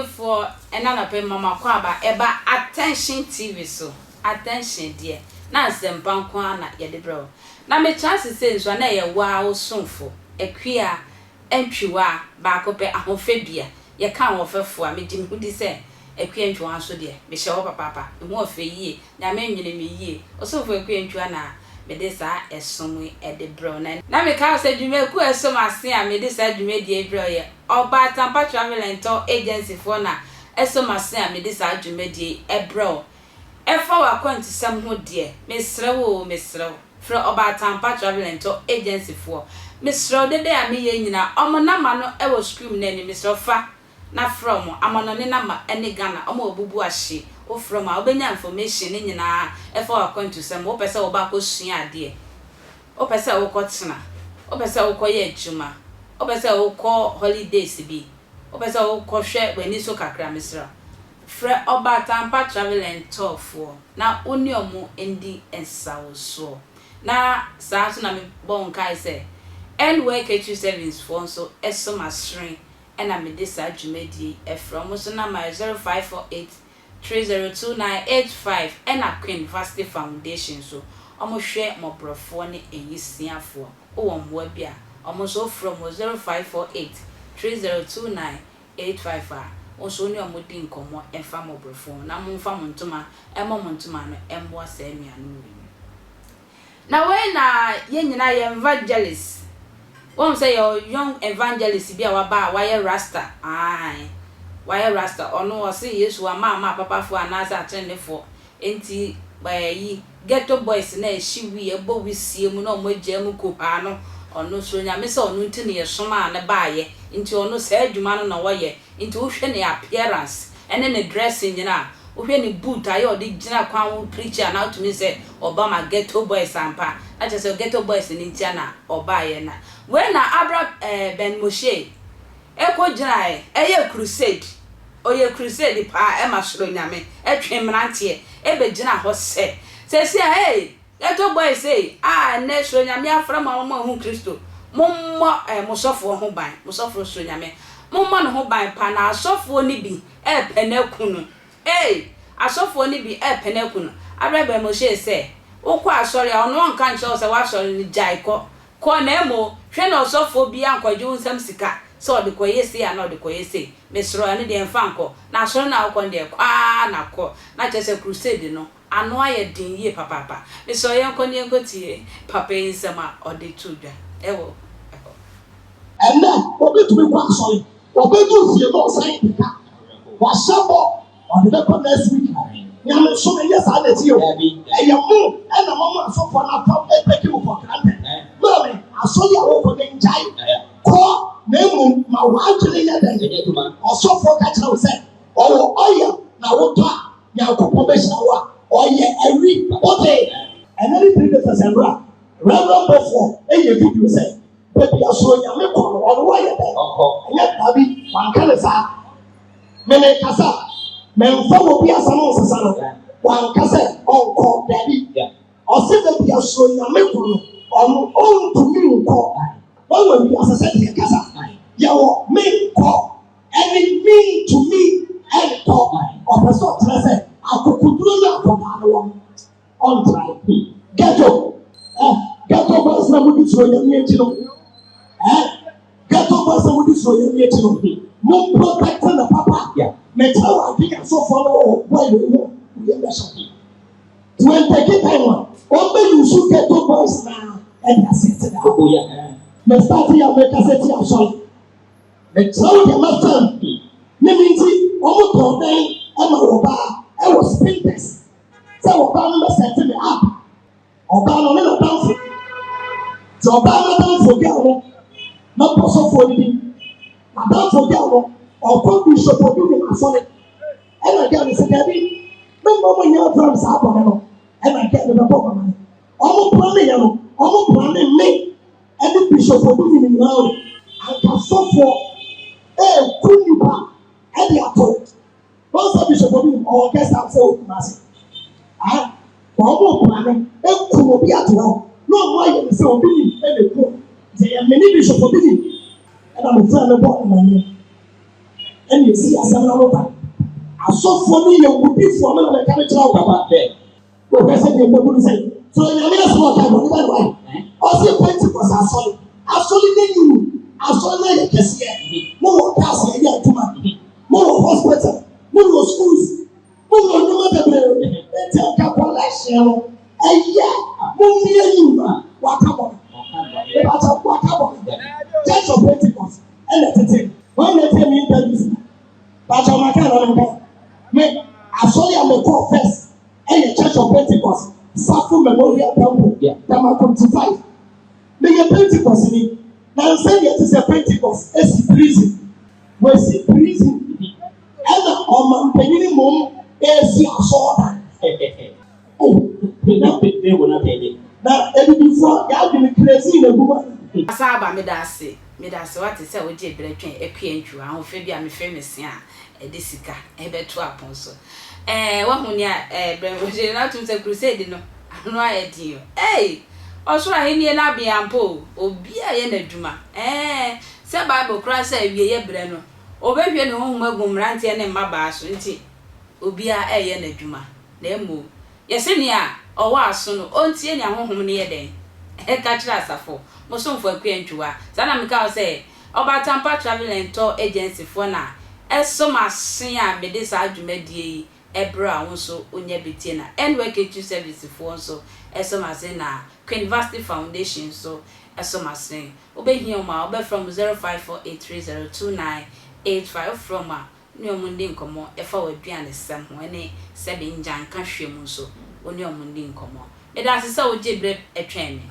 for another pay mama kwaba eba attention TV so attention dear na sempa kwa na ye de bro na me chance say so na ye wa osonfo ekwia entwiwa ba ko pe ahofebia ye kan wo fefo a me dim hudi say ekwia ntwa so de me hye wo papa me ho afa yie na me nwene me yie osonfo ekwia ntwa na me de sa esomu e de bro na me ka say dwuma ku esom ase a me de sa dwuma de bro ye oba tampa travel agency for na esom ase a me de sa dwuma de e bro e fa wa kwant sam ho de me srewo fro oba tampa travel agency for me srewo de a me ye nyina omo na ma no e wo scream na ni me srewo fa na from amono ne na ma ene Ghana omo obubu ahye o from a obenya information ni nyina e fa wa kwant sam wo pese wo ba ko sua ade o pese wo ko tena o pese wo ko ye adwuma o pese wo ko holidays bi o pese wo ko hwe wani so kakra mesra fre oba tampa travel and tour for na oni omo endi ensawo so na sa so na me bon kai say NWK service for so eso masrin ena me de sa dwumadi e from so na my 0548 302985 ena Queen University Foundation so omo hwe mobrofo ne enyisiafo o wo mboa bia omo so from 0548 302985 also ni omo di nkomo emfa mobrofo na momfa montoma montoma no emboa sa anuanu na we na ye nyina ye evangelist won say your young evangelist bia wa ba wa ye rasta why rasta ono o say yesu ama papa fo anasa atrenefo enti bayi ghetto boys na ehwi ebo wisie mu na omo agya mu kopa no ono so nyame se ono nti ne yesoma na baaye enti ono sa adwuma no na woye enti wo hwe ne appearance ene ne dressing nyina wo hwe ne boot aye odi gina kwan wo preacher na to me say obama ghetto boys ampa na je say ghetto boys ni ntia na obaaye na we na abra ben moshe eko gina eye crusade oye crusade pa e masoro nyame etwe mrantie e be gina ho se hey ghetto boys say ne so nyame afra ma hu Kristo mommo musofo ho ban musofo so nyame mommo no ho ban pa na asofo ni bi e penakunu asofo ni bi e penakunu abraba mo she say ukwa asori ono nka nche se wa sori ni jai ko na emo hwe na asofo bi ankwadwu nsam sika so de koyese ya na de koyese mesro ani de mfanko na so na akọ de kwa na ko na chese crusade no ano aye din ye papa meso ye nko ni nko tie papa nsema ode tudwa ewo ena obi to be kwa sorry obi do fie no sai pika wa sabo on the next week nyame so me yes ana ti o eye mu ena mama asofo na pop epeki mo for granted mama asori awo ko den jai ko nemu ma wajele ya da osofo ka kira wo se owo oya na wo pa yankopon be shawa oye every ote another 3 days asembra reverend before eye video say baby aso nyame ko ono wa ya da ya tabi wankale sa mene kasa memfa wo bi asano sesa no wankase onko dabi o se baby aso nyame ko ono ontumi nko when we assess the kasa yawo me ko any mean to me and talk of a sort of say akukuduro na akopano on try ghetto boys na mudi so yami etino ghetto boys na mudi so yami etino mo protect na papa me tawa bi so follow boy no we be so when take time o be you so ghetto boys na and assist that me start here make cassette am so me tell the master me minti omo to den e ma wo ba e wo spinters say wo ba no set me up oba no me no down for so oba no down for girl no na poso for ni na down for girl no o ko bishop o bi na so ne e na girl say that be me mo nya from sa bo no e na girl be bo ma omo plan ya no omo plan me any bishop will do in now and can suffer kunipa any ato once bishop will do or guest am say o kumasi omo plan kuno bi ato no mo aye say obi ni e dey go say many bishop will do and am friend no born na me and you see a seminar. I saw for me, you would be for me when I come to our bed. Well, that's what you're say. So, in the last one, I will never write. Also, Pentecost, I saw it. I saw it in you. I saw it like a cassia. More pass a year to my more hospital, more schools, more no matter and tell Capella last year. And yet, more near you, what about what about Church of Pentecost? And that's the thing. When they tell me that, but I'm not I saw you on the call first. And the Church of Pentecost, Safu Memorial Temple, Tama 25. May a Pentecost in it. Now say it is a Pentecost, it's prison. Where's the prison? And on my penny mom, is your sword. Oh, they will not pay it. Now, before, I've been crazy in the woman. Asaba medase what is say we je bretwen epientwu ahun fe bia me famous a edisika ebeto apon so wahuni a bremje na tum se crusade no anu ayedi oso ahenie na bia mpo obi aye na dwuma se bible cross awie ye bre no obehwe ne honhom agumrante ne mmaba so nti obi a aye na dwuma na emo yeseni a owa aso no ontie ne honhom ne ye den ka kira asafo mo so mfo akwantuwa sana meka say oba tampa travel and tour agency for na masen a me de sa adwumadie yi ebra won so onya betie na NWKT service for so masen na University Foundation so masen obehia ma obe from 0548302985 from a ne omunde nkomo efa waduane sem ho ene sebe njan ka hwemu so oni omunde nkomo me da se sa oje bre etwen me